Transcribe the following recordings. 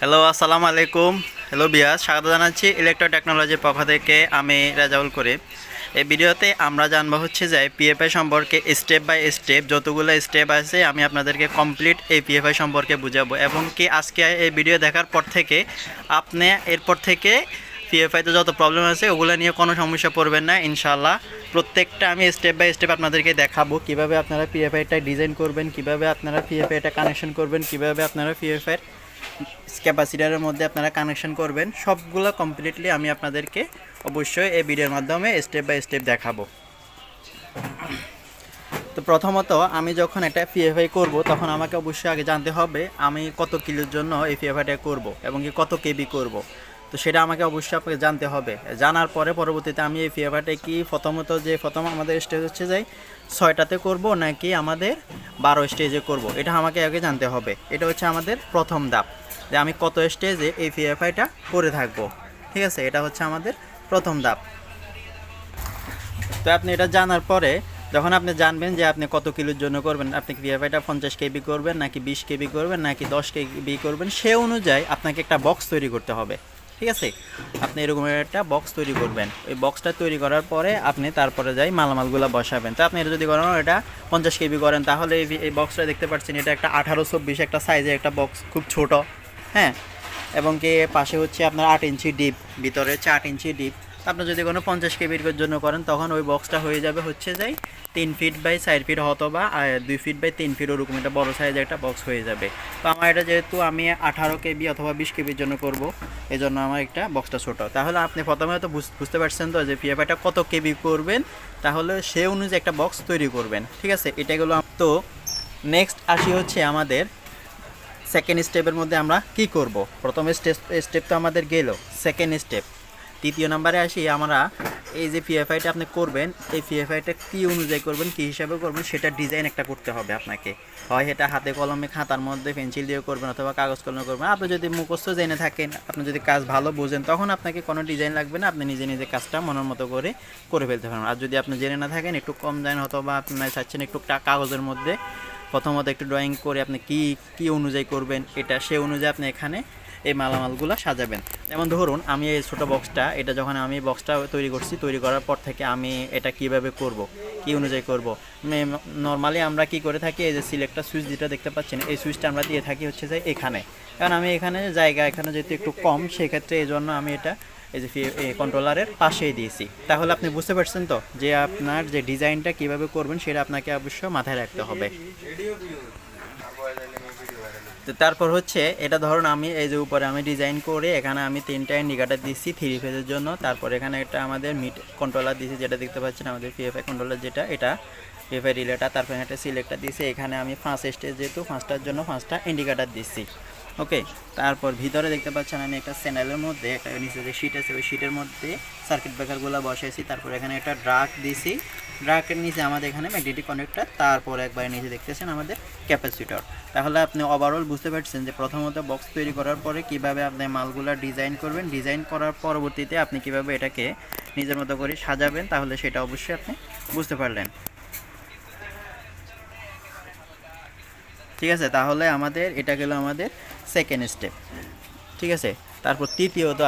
Hello, আসসালামু আলাইকুম। Hello বিয়াস, স্বাগত জানাচ্ছি ইলেকট্রো টেকনোলজির পক্ষ থেকে। আমি রাজাউল করিম। এই ভিডিওতে আমরা জানবো হচ্ছে যে পিএফআই সম্পর্কে স্টেপ বাই স্টেপ যতগুলো স্টেপ আছে আমি আপনাদেরকে কমপ্লিট এই পিএফআই সম্পর্কে বুঝাবো, এবং কি আজকে এই ভিডিও দেখার পর থেকে আপনি এরপর থেকে পিএফআইতে যত প্রবলেম আছে ওগুলো নিয়ে কোনো সমস্যা পড়বেন না ইনশাআল্লাহ। প্রত্যেকটা আমি স্টেপ বাই স্টেপ আপনাদেরকে দেখাবো কীভাবে আপনারা পিএফআইটা ডিজাইন করবেন, কীভাবে আপনারা পিএফআইটা কানেকশন করবেন, কীভাবে আপনারা পিএফআইয়ের ক্যাপাসিটারের মধ্যে আপনারা কানেকশন করবেন। সবগুলো কমপ্লিটলি আমি আপনাদেরকে অবশ্যই এই ভিডিওর মাধ্যমে স্টেপ বাই স্টেপ দেখাবো। তো প্রথমত আমি যখন একটা পিএফআই করব তখন আমাকে অবশ্যই আগে জানতে হবে আমি কত কিলোর জন্য এই পিএফআইটা করব এবং কি কত কেবি করব। তো সেটা আমাকে অবশ্যই আপনাকে জানতে হবে। জানার পরে পরবর্তীতে আমি এই পিএফআইটা কি প্রথম আমাদের স্টেজ হচ্ছে যে 6টাতে করব নাকি আমাদের 12 স্টেজে করব, এটা আমাকে আগে জানতে হবে। এটা হচ্ছে আমাদের প্রথম ধাপ, যে আমি কত স্টেজে এই পিএফআইটা করে থাকবো। ঠিক আছে, এটা হচ্ছে আমাদের প্রথম ধাপ। তো আপনি এটা জানার পরে যখন আপনি জানবেন যে আপনি কত কিলোর জন্য করবেন, আপনি পিএফআইটা 50 কেবি করবেন নাকি 20 কেবি করবেন নাকি 10 কেবি করবেন, সে অনুযায়ী আপনাকে একটা বক্স তৈরি করতে হবে। ঠিক আছে, আপনি এরকম একটা বক্স তৈরি করবেন। ওই বক্সটা তৈরি করার পরে আপনি তারপরে যাই মালামালগুলো বসাবেন। তো আপনি এটা যদি করেন এটা 50 কেবি করেন, তাহলে এই বক্সটা দেখতে পাচ্ছেন এটা একটা 18-24 একটা সাইজের একটা বক্স, খুব ছোট। হ্যাঁ, এবং কি পাশে হচ্ছে আপনার 8 ইঞ্চি ডিপ, ভিতরে হচ্ছে 8 ইঞ্চি ডিপ। আপনি যদি কোনো 50 কেবির জন্য করেন তখন ওই বক্সটা হয়ে যাবে হচ্ছে যাই 3 ফিট বাই 4 ফিট অথবা 2 ফিট বাই 3 ফিট, ওরকম একটা বড় সাইজের একটা বক্স হয়ে যাবে। তো আমার এটা যেহেতু আমি 18 কেবি অথবা 20 কেবির জন্য করব, এই জন্য আমার একটা বক্সটা ছোট। তাহলে আপনি প্রথমে তো বুঝতে পারছেন তো যে পিএফআইটা কত কেবি করবেন, তাহলে সে অনুযায়ী একটা বক্স তৈরি করবেন। ঠিক আছে, এটা গেলো। তো নেক্সট আসি হচ্ছে আমাদের সেকেন্ড স্টেপের মধ্যে আমরা কি করব। প্রথম স্টেপ তো আমাদের গেল, সেকেন্ড স্টেপ তৃতীয় নাম্বারে আসি আমরা এই যে পিএফআইটা আপনি করবেন, এই পিএফআইটা কী অনুযায়ী করবেন, কী হিসাবে করবেন, সেটা ডিজাইন একটা করতে হবে আপনাকে। হয় এটা হাতে কলমে খাতার মধ্যে পেন্সিল দিয়ে করবেন অথবা কাগজ কলমে করবেন। আপনি যদি মুখস্থ জেনে থাকেন, আপনি যদি কাজ ভালো বোঝেন, তখন আপনাকে কোনো ডিজাইন লাগবে না, আপনি নিজে নিজে কাজটা মনের মতো করে ফেলতে পারেন। আর যদি আপনি জেনে না থাকেন, একটু কম জানেন অথবা আপনার চাচ্ছেন একটু কাগজের মধ্যে প্রথমত একটু ড্রয়িং করে আপনি কি অনুযায়ী করবেন, এটা সে অনুযায়ী আপনি এখানে এই মালামালগুলো সাজাবেন। যেমন ধরুন আমি এই ছোটো বক্সটা, এটা যখন আমি বক্সটা তৈরি করছি, তৈরি করার পর থেকে আমি এটা কিভাবে করব, কি অনুযায়ী করব। নর্মালি আমরা কি করে থাকি, এই যে সিলেক্টর সুইচ যেটা দেখতে পাচ্ছেন, এই সুইচটা আমরা দিয়ে থাকি হচ্ছে যে এখানে। কারণ আমি এখানে এখানে যেহেতু একটু কম, সেক্ষেত্রে এই জন্য আমি এটা এই যে কন্ট্রোলারের পাশেই দিয়েছি। তাহলে আপনি বুঝতে পারছেন তো যে আপনার যে ডিজাইনটা কিভাবে করবেন সেটা আপনাকে অবশ্যই মাথায় রাখতে হবে। তো তারপর হচ্ছে এটা ধরুন আমি এই যে উপরে আমি ডিজাইন করে এখানে আমি 3টা ইন্ডিকেটর দিচ্ছি 3 ফেজের জন্য। তারপর এখানে একটা আমাদের মিড কন্ট্রোলার দিয়েছি, যেটা দেখতে পাচ্ছেন আমাদের পিএফআই কন্ট্রোলার, যেটা এটা পিএফআই রিলেটা। তারপর একটা সিলেক্টর দিয়েছি, এখানে আমি 5 স্টেজ যেহেতু 5টার জন্য 5টা ইন্ডিকেটর দিচ্ছি। ওকে, তারপর ভিতরে দেখতে পাচ্ছেন আমি একটা চ্যানেলের মধ্যে একটা নিচে যে শিট আছে, ওই শিটের মধ্যে সার্কিট ব্রেকারগুলো বসাইছি। তারপর এখানে একটা ড্রাগ দিয়েছি, ড্রাগের নিচে আমাদের এখানে ম্যাগনেটিক কানেক্টর, তারপর একবার নিচে দেখতেছেন আমাদের ক্যাপাসিটর। তাহলে আপনি ওভারঅল বুঝতে পারছেন যে প্রথমত বক্স তৈরি করার পরে কিভাবে আপনি মালগুলো ডিজাইন করবেন, ডিজাইন করার পরবর্তীতে আপনি কিভাবে এটাকে নিজের মতো করে সাজাবেন, তাহলে সেটা অবশ্যই আপনি বুঝতে পারলেন। ঠিক আছে, তাহলে আমাদের এটা গেল আমাদের সেকেন্ড স্টেপ। ঠিক আছে, তারপর তৃতীয়ত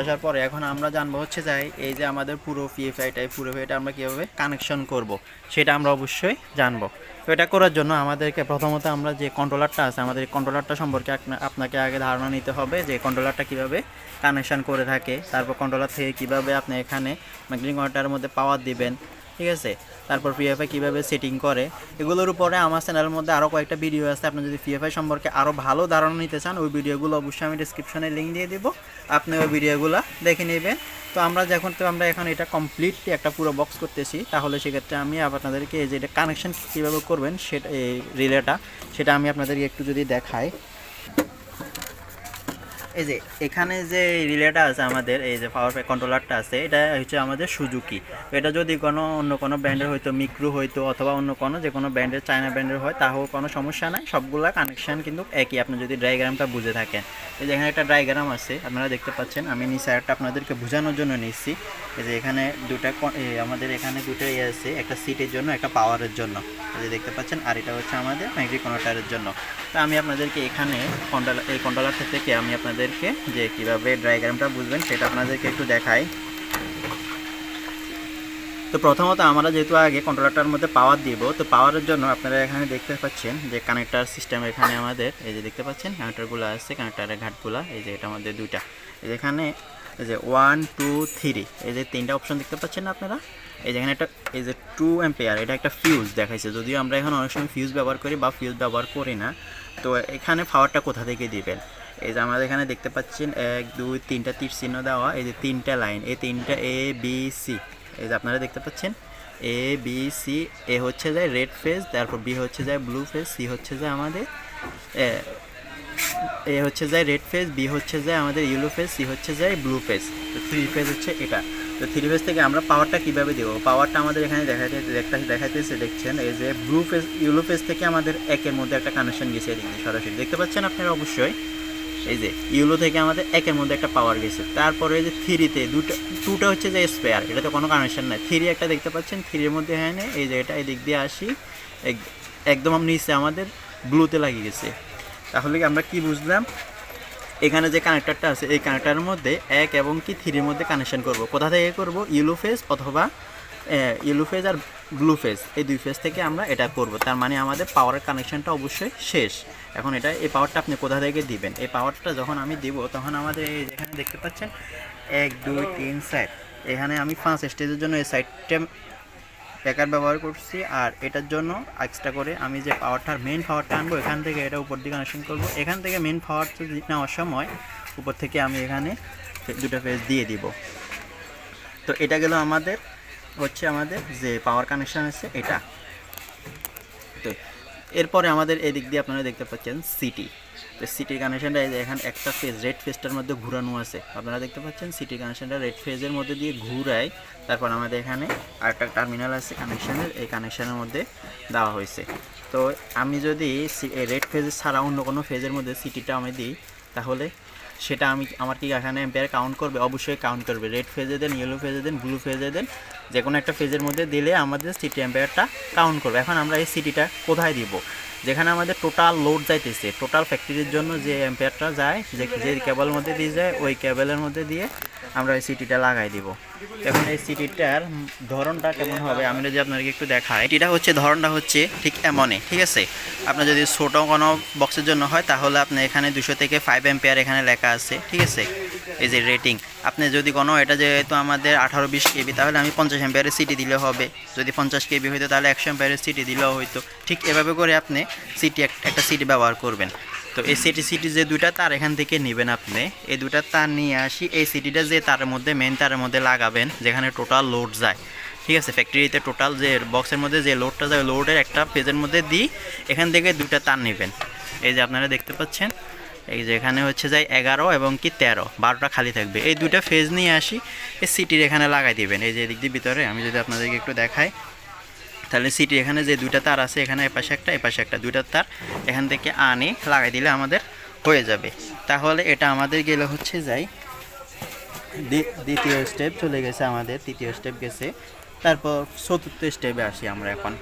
আসার পরে এখন আমরা জানবো হচ্ছে যাই এই যে আমাদের পুরো পিএফআইটা আমরা কীভাবে কানেকশন করব, সেটা আমরা অবশ্যই জানবো। তো এটা করার জন্য আমাদেরকে প্রথমত আমরা যে কন্ট্রোলারটা আছে, আমাদের কন্ট্রোলারটা সম্পর্কে আপনাকে আগে ধারণা নিতে হবে যে কন্ট্রোলারটা কীভাবে কানেকশন করে থাকে। তারপর কন্ট্রোলার থেকে কীভাবে আপনি এখানে ম্যাগনেটিক কানেক্টরের মধ্যে পাওয়ার দিবেন। ঠিক আছে, তারপর পিএফআই কীভাবে সেটিং করে, এগুলোর উপরে আমার চ্যানেলের মধ্যে আরও কয়েকটা ভিডিও আছে। আপনি যদি পিএফআই সম্পর্কে আরও ভালো ধারণা নিতে চান, ওই ভিডিওগুলো অবশ্যই আমি ডিসক্রিপশনে লিঙ্ক দিয়ে দেবো, আপনি ওই ভিডিওগুলো দেখে নেবেন। তো আমরা এখন এটা কমপ্লিটলি একটা পুরো বক্স করতেছি, তাহলে সেক্ষেত্রে আমি আপনাদেরকে এই যে এটা কানেকশন কীভাবে করবেন সেটা, এই রিলেটা, সেটা আমি আপনাদেরকে একটু যদি দেখাই। এই যে এখানে যে রিলেটা আছে আমাদের, এই যে পাওয়ার কন্ট্রোলারটা আছে, এটা হচ্ছে আমাদের সুজুকি। এটা যদি অন্য কোনো ব্র্যান্ডের হয়তো, মিক্রো হয়তো, অথবা অন্য কোনো যে কোনো ব্র্যান্ডের, চায়না ব্র্যান্ডের হয়, তাও কোনো সমস্যা নাই, সবগুলা কানেকশান কিন্তু একই, আপনি যদি ডায়াগ্রামটা বুঝে থাকেন। এই যে এখানে একটা ডায়াগ্রাম আছে আপনারা দেখতে পাচ্ছেন, আমি নিচে একটা আপনাদেরকে বোঝানোর জন্য নিচ্ছি। এই যে এখানে আমাদের এখানে দুটো ইয়ে আছে, একটা সিটের জন্য, একটা পাওয়ারের জন্য, এই যে দেখতে পাচ্ছেন, আর এটা হচ্ছে আমাদের ম্যাগনেটিক কনভার্টারের জন্য। তো আমি আপনাদেরকে এখানে এই কন্ট্রোলারটা থেকে আমি আপনাদেরকে যে কীভাবে ডায়াগ্রামটা বুঝবেন সেটা আপনাদেরকে একটু দেখাই। তো প্রথমত আমরা যেহেতু আগে কন্ট্রোলারটার মধ্যে পাওয়ার দিব, তো পাওয়ারের জন্য আপনারা এখানে দেখতে পাচ্ছেন যে কানেক্টার সিস্টেম, এখানে আমাদের এই যে দেখতে পাচ্ছেন কানেক্টারগুলো আছে, কানেক্টারের ঘাটগুলো, এই যে এটা আমাদের দুইটা, এখানে এই যে 1 2 3, এই যে তিনটা অপশন দেখতে পাচ্ছেন আপনারা। এই যেখানে একটা এই যে 2 অ্যাম্পিয়ার, এটা একটা ফিউজ দেখাইছে, যদিও আমরা এখন অনেক সময় ফিউজ ব্যবহার করি বা ফিউজ ব্যবহার করি না। তো এখানে পাওয়ারটা কোথা থেকে দিবেন, এই যে আমাদের এখানে দেখতে পাচ্ছেন 1 2 3টা তীর চিহ্ন দেওয়া, এই যে তিনটা লাইন, এই তিনটা এ বি সি, এই যে আপনারা দেখতে পাচ্ছেন এ বি সি। এ হচ্ছে যায় রেড ফেজ, তারপর বি হচ্ছে যায় ব্লু ফেজ, সি হচ্ছে যায় আমাদের এ হচ্ছে যায় রেড ফেজ, বি হচ্ছে যায় আমাদের ইয়েলো ফেজ, সি হচ্ছে যায় ব্লু ফেজ। তো 3 ফেজ হচ্ছে এটা। তো 3 ফেজ থেকে আমরা পাওয়ারটা কীভাবে দেবো, পাওয়ারটা আমাদের এখানে দেখাইতেছে, দেখছেন এই যে ব্লু ফেজ ইয়েলো ফেজ থেকে আমাদের একের মধ্যে একটা কানেকশন গেছে, এদিক দিয়ে সরাসরি দেখতে পাচ্ছেন আপনারা অবশ্যই। এই যে ইউলো থেকে আমাদের একের মধ্যে একটা পাওয়ার গেছে, তারপরে এই যে 3তে টুটা হচ্ছে যে স্পেয়ার, এটাতে কোনো কানেকশন নাই। 3 একটা দেখতে পাচ্ছেন, 3-এর মধ্যে হ্যাঁ এই যে এটা এদিক দিয়ে আসি একদম নিচে আমাদের ব্লুতে লাগিয়ে গেছে। তাহলে কি আমরা কি বুঝলাম, এখানে যে কানেক্টরটা আছে এই কানেক্টরের মধ্যে 1 এবং কি 3-এর মধ্যে কানেকশন করব। কোথা থেকে করব, ইয়েলো ফেজ অথবা ইয়েলো ফেজ আর ব্লু ফেজ, এই দুই ফেজ থেকে আমরা এটা করব। তার মানে আমাদের পাওয়ারের কানেকশনটা অবশ্যই শেষ। এখন এই পাওয়ারটা আপনি কোথা থেকে দিবেন, এই পাওয়ারটা যখন আমি দিব তখন আমাদের এখানে দেখতে পাচ্ছেন 1 2 3 4, এখানে আমি 5 স্টেজের জন্য এই সাইডটা প্যাকার ব্যবহার করছি, আর এটার জন্য এক্সট্রা করে আমি যে মেন পাওয়ারটা আনবো এখান থেকে এটা উপর দিকে কানেকশন করব। এখান থেকে মেন পাওয়ার নেওয়ার সময় উপর থেকে আমি এখানে দুটো ফেজ দিয়ে দিব। তো এটা গেল আমাদের যে পাওয়ার কানেকশান আছে এটা। তো এরপরে আমাদের এদিক দিয়ে আপনারা দেখতে পাচ্ছেন সিটি। তো সিটির কানেকশানটা এখানে একটা ফেজ রেড ফেজটার মধ্যে ঘুরানো আছে, আপনারা দেখতে পাচ্ছেন সিটির কানেকশানটা রেড ফেজের মধ্যে দিয়ে ঘুরায়। তারপর আমাদের এখানে আরেকটা টার্মিনাল আছে কানেকশানের, এই কানেকশানের মধ্যে দেওয়া হয়েছে। তো আমি যদি রেড ফেজ ছাড়া অন্য কোনো ফেজের মধ্যে সিটিটা আমি দিই, তাহলে সেটা আমার কি এখানে এম্পিয়ার কাউন্ট করবে? অবশ্যই কাউন্ট করবে। রেড ফেজে দেন, ইয়েলো ফেজে দেন, ব্লু ফেজে দেন, যে কোনো একটা ফেজের মধ্যে দিলে আমাদের সিটি এম্পিয়ারটা কাউন্ট করবে। এখন আমরা এই সিটিটা কোথায় দিব, যেখানে আমাদের টোটাল লোড যাইতেছে, টোটাল ফ্যাক্টরির জন্য যে এম্পিয়ারটা যায়, যে কেবলের মধ্যে দিয়ে যায়, ওই কেবলের মধ্যে দিয়ে আমরা এই সিটিটা লাগাই দিব। এখন এই সিটিটার ধরনটা কেমন হবে আমি যদি আপনাদেরকে একটু দেখাই। এটিটা হচ্ছে ধরনটা হচ্ছে ঠিক এমনই, ঠিক আছে। আপনার যদি ছোটো কোনো বক্সের জন্য হয় তাহলে আপনি এখানে 200 থেকে 5 অ্যাম্পিয়ার এখানে লেখা আছে, ঠিক আছে। এই যে রেটিং, আপনি যদি কোনো এটা যেহেতু আমাদের 18-20 কেবি, তাহলে আমি 50 অ্যাম্পিয়ারের সিটি দিলে হবে। যদি 50 কেবি হইতো তাহলে 100 অ্যাম্পিয়ারের সিটি দিলেও হইতো। ঠিক এভাবে করে আপনি একটা সিটি ব্যবহার করবেন। তো এই সিটি যে দুইটা তার এখান থেকে নেবেন আপনি, এই দুইটা তার নিয়ে আসি এই সিটিটা যে তারের মধ্যে মেন তারের মধ্যে লাগাবেন, যেখানে টোটাল লোড যায়, ঠিক আছে। ফ্যাক্টরিতে টোটাল যে বক্সের মধ্যে যে লোডটা যায়, লোডের একটা ফেজের মধ্যে দিই, এখান থেকে দুইটা তার নেবেন। এই যে আপনারা দেখতে পাচ্ছেন, এই যে এখানে হচ্ছে যায় 11 এবং কি 13, 12টা খালি থাকবে। এই দুইটা ফেজ নিয়ে আসি এই সিটির এখানে লাগাই দিবেন। এই যে এদিক দিয়ে ভিতরে আমি যদি আপনাদেরকে একটু দেখাই, তাহলে সিটি এখানে যে দুইটা তার আছে, এখানে এপাশে একটা এপাশে একটা, দুইটা তার এখান থেকে আনে লাগাই দিলে আমাদের হয়ে যাবে। তাহলে এটা আমাদের গেলে হচ্ছে যাই দ্বিতীয় স্টেপ চলে গেছে, আমাদের তৃতীয় স্টেপ গেছে। তারপর চতুর্থ স্টেপে আসি আমরা এখন।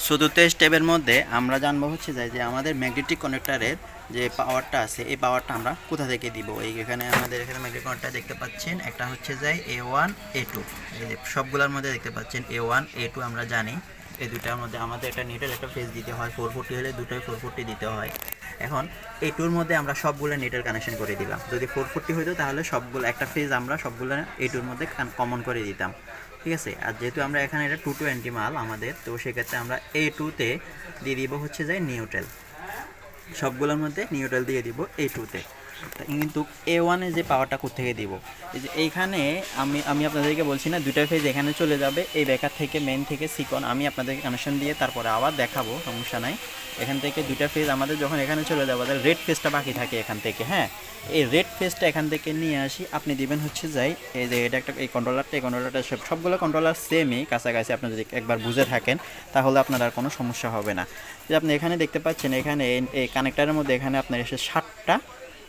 চতুর্থ স্টেপের মধ্যে আমরা জানবো হচ্ছে যে আমাদের ম্যাগনেটিক কানেক্টরের যে পাওয়ারটা আছে, এই পাওয়ারটা আমরা কোথা থেকে দিব। এখানে আমাদের এখানে ম্যাগনেটিক কানেক্টর দেখতে পাচ্ছেন, একটা হচ্ছে যায় A1 A2, এই যে সবগুলোর মধ্যে দেখতে পাচ্ছেন A1 A2 আমরা জানি। এই দুটার মধ্যে আমাদের একটা নেটের একটা ফেজ দিতে হয়, 440 হলে দুটোই 440 দিতে হয়। এখন A2-র মধ্যে আমরা সবগুলো নেটের কানেকশন করে দিলাম। যদি 440 হইতো তাহলে সবগুলো একটা ফেজ আমরা সবগুলো A2-র মধ্যে কমন করে দিতাম, ঠিক আছে। আর যেহেতু আমরা এখানে এটা 220 মাল আমাদের, তো সেক্ষেত্রে আমরা A2-তে দিয়ে দিব হচ্ছে যায় নিউট্রাল, সবগুলোর মধ্যে নিউট্রাল দিয়ে দিব A2-তে। কিন্তু A1-এ যে পাওয়ারটা কোত্থেকে দিব, এই যে এইখানে আমি আপনাদেরকে বলছি না দুইটা ফেজ এখানে চলে যাবে, এই ব্যাকার থেকে মেন থেকে সিকন আমি আপনাদেরকে কানেকশন দিয়ে তারপরে আবার দেখাবো, সমস্যা নাই। এখান থেকে দুইটা ফেজ আমাদের যখন এখানে চলে যাবে, তাহলে রেড ফেজটা বাকি থাকে এখান থেকে। হ্যাঁ, এই রেড ফেজটা এখান থেকে নিয়ে আসি, আপনি দিবেন হচ্ছে যাই এই যে এটা একটা এই কন্ট্রোলারটা সবগুলো কন্ট্রোলার সেমই কাছাকাছি, আপনি যদি একবার বুঝে থাকেন তাহলে আপনার আর কোনো সমস্যা হবে না। যে আপনি এখানে দেখতে পাচ্ছেন এখানে এই কানেক্টারের মধ্যে এখানে আপনার এসে 7টা,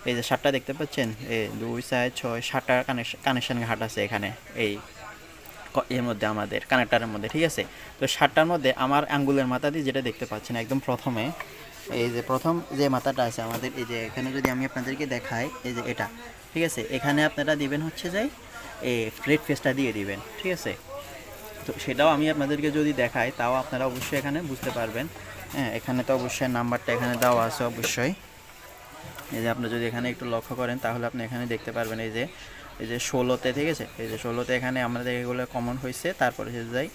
এই যে 7টা দেখতে পাচ্ছেন, এই 2 4 6 7টা কানেকশন ঘাট আছে এখানে এই এর মধ্যে আমাদের কানেক্টারের মধ্যে, ঠিক আছে। তো 7টার মধ্যে আমার আঙ্গুলের মাথা দিয়ে যেটা দেখতে পাচ্ছেন একদম প্রথমে, এই যে প্রথম যে মাথাটা আছে আমাদের, এই যে এখানে যদি আমি আপনাদেরকে দেখাই, এই যে এটা, ঠিক আছে, এখানে আপনারা দিবেন হচ্ছে যাই এই রেড ফেসটা দিয়ে দিবেন, ঠিক আছে। তো সেটাও আমি আপনাদেরকে যদি দেখাই তাও আপনারা অবশ্যই এখানে বুঝতে পারবেন। হ্যাঁ, এখানে তো অবশ্যই নাম্বারটা এখানে দেওয়া আছে অবশ্যই। এই যে আপনি যদি এখানে একটু লক্ষ্য করেন তাহলে আপনি এখানে দেখতে পারবেন এই যে 16তে, ঠিক আছে, এই যে 16তে এখানে আমাদের এগুলো কমন হয়েছে, তারপরে সে যাই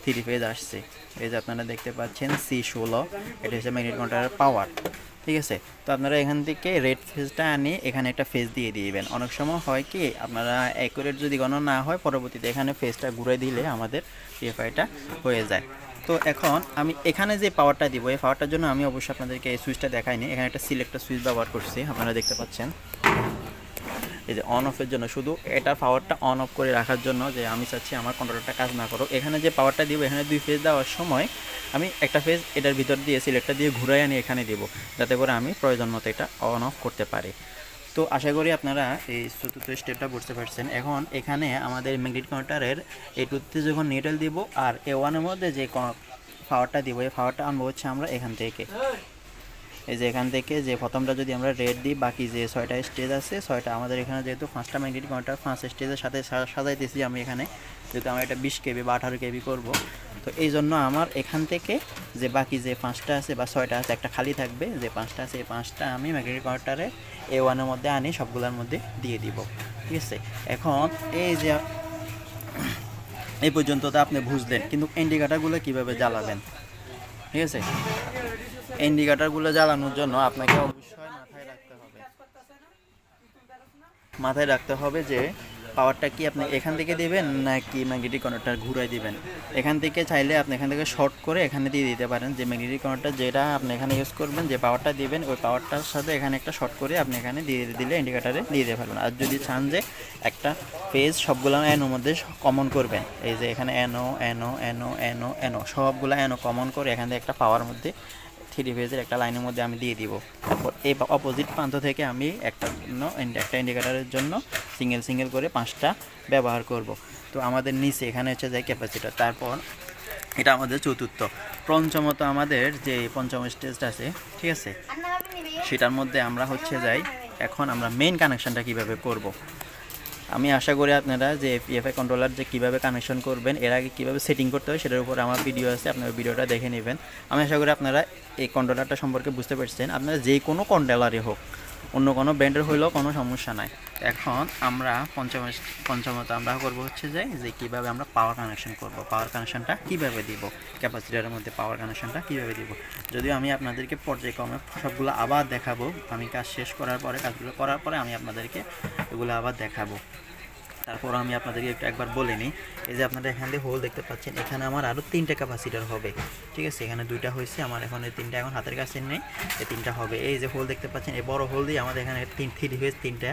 3 ফেজ আসছে, এই যে আপনারা দেখতে পাচ্ছেন C16, এটা হচ্ছে ম্যাগনেট কাউন্টারের পাওয়ার, ঠিক আছে। তো আপনারা এখান থেকে রেড ফেজটা আনি এখানে একটা ফেজ দিয়ে দিবেন। অনেক সময় হয় কি আপনারা অ্যাকুরেট যদি গণনা না হয় পরবর্তীতে এখানে ফেজটা ঘুরে দিলে আমাদের পিএফআইটা হয়ে যায়। তো এখন আমি এখানে যে পাওয়ারটা দিব, এই পাওয়ারটার জন্য আমি অবশ্যই আপনাদেরকে এই সুইচটা দেখাইনি, এখানে একটা সিলেক্টর সুইচ ব্যবহার করছি, আপনারা দেখতে পাচ্ছেন। এই যে অন অফের জন্য, শুধু এটার পাওয়ারটা অন অফ করে রাখার জন্য, যে আমি চাচ্ছি আমার কন্ট্রোলারটা কাজ না করো। এখানে যে পাওয়ারটা দিব, এখানে 2 ফেজ দেওয়ার সময় আমি একটা ফেজ এটার ভিতর দিয়ে সিলেক্টর দিয়ে ঘুরাই আনি এখানে দিব, যাতে করে আমি প্রয়োজন মতো এটা অন অফ করতে পারি। তো আশা করি আপনারা এই চতুর্থ স্টেপটা বুঝতে পারছেন। এখন এখানে আমাদের ম্যাগনেট কাউন্টারের এই টুথতে যখন নিডল দিব আর A1-এর মধ্যে যে পাওয়ারটা দিব, এই পাওয়ারটা আনবো হচ্ছে আমরা এখান থেকে, এই যে এখান থেকে যে প্রথমটা যদি আমরা রেড দিই, বাকি যে 6টা স্টেজ আছে 6টা আমাদের এখানে যেহেতু 5টা ম্যাগনেট কাউন্টার 5 স্টেজের সাথে সাজাইতেছি আমি এখানে, যেহেতু আমরা এটা 20 কেবি বা 18 কেবি করব, তো এই জন্য আমার এখান থেকে যে বাকি যে 5টা আছে বা 6টা আছে, একটা খালি থাকবে, যে 5টা আছে এই 5টা আমি ম্যাগনেট কাউন্টারে A1-এর মধ্যে আনি সবগুলোর মধ্যে দিয়ে দিব, ঠিক আছে। এখন এই যে এই পর্যন্ত তো আপনি বুঝলেন, কিন্তু ইন্ডিকেটারগুলো কীভাবে জ্বালাবেন, ঠিক আছে। ইন্ডিকেটারগুলো জ্বালানোর জন্য আপনাকে অবশ্যই মাথায় রাখতে হবে যে পাওয়ারটা কি আপনি এখান থেকে দিবেন নাকি ম্যাগনেটিক কানেক্টর ঘুরাই দিবেন। এখান থেকে চাইলে আপনি এখান থেকে শর্ট করে এখানে দিয়ে দিতে পারেন, যে ম্যাগনেটিক কানেক্টর যেটা আপনি এখানে ইউজ করবেন, যে পাওয়ারটা দিবেন ওই পাওয়ারটার সাথে এখানে একটা শর্ট করে আপনি এখানে দিয়ে দিলে ইন্ডিকেটারে দিয়ে দিতে পারবেন। আর যদি চান যে একটা ফেজ সবগুলো এনোর মধ্যে কমন করবেন, এই যে এখানে এনো এনো এনো এনো এনো সবগুলো এনো কমন করে এখান থেকে একটা পাওয়ার মধ্যে 3 ফেজের একটা লাইনের মধ্যে আমি দিয়ে দিব। তারপর এই অপোজিট প্রান্ত থেকে আমি একটা ইন্ডিকেটারের জন্য সিঙ্গেল করে 5টা ব্যবহার করব। তো আমাদের নিচে এখানে হচ্ছে যে ক্যাপাসিটার, তারপর এটা আমাদের চতুর্থ। পঞ্চমত আমাদের যে পঞ্চম স্টেজটা আছে, ঠিক আছে, সেটার মধ্যে আমরা হচ্ছে যাই এখন আমরা মেইন কানেকশানটা কীভাবে করব। আমি আশা করি আপনারা যে পিএফআই কন্ট্রোলার যে কীভাবে কানেকশন করবেন, এর আগে কীভাবে সেটিং করতে হয় সেটার উপর আমার ভিডিও আছে, আপনারা ভিডিওটা দেখে নেবেন। আমি আশা করি আপনারা এই কন্ট্রোলারটা সম্পর্কে বুঝতে পারছেন। আপনারা যে কোনো কন্ট্রোলারই হোক, অন্য কোনো ব্র্যান্ডের হইলেও কোনো সমস্যা নাই। এখন আমরা পঞ্চমত আমরা করবো হচ্ছে যে কীভাবে আমরা পাওয়ার কানেকশন করব, পাওয়ার কানেকশনটা কীভাবে দিব, ক্যাপাসিটারের মধ্যে পাওয়ার কানেকশনটা কীভাবে দিব। যদিও আমি আপনাদেরকে পর্যায়ক্রমে সবগুলো আবার দেখাবো, আমি কাজ শেষ করার পরে কাজগুলো করার পরে আমি আপনাদেরকে এগুলো আবার দেখাবো। তারপর আমি আপনাদেরকে একবার বলে নিই, এই যে আপনারা এখান থেকে হোল দেখতে পাচ্ছেন, এখানে আমার আরও 3টা ক্যাপাসিটার হবে, ঠিক আছে। এখানে 2টা হয়েছে আমার, এখন এই 3টা এখন হাতের কাছে নেই, এই 3টা হবে। এই যে হোল দেখতে পাচ্ছেন, এই বড় হোল দিয়ে আমাদের এখানে 3 ফেজ 3টা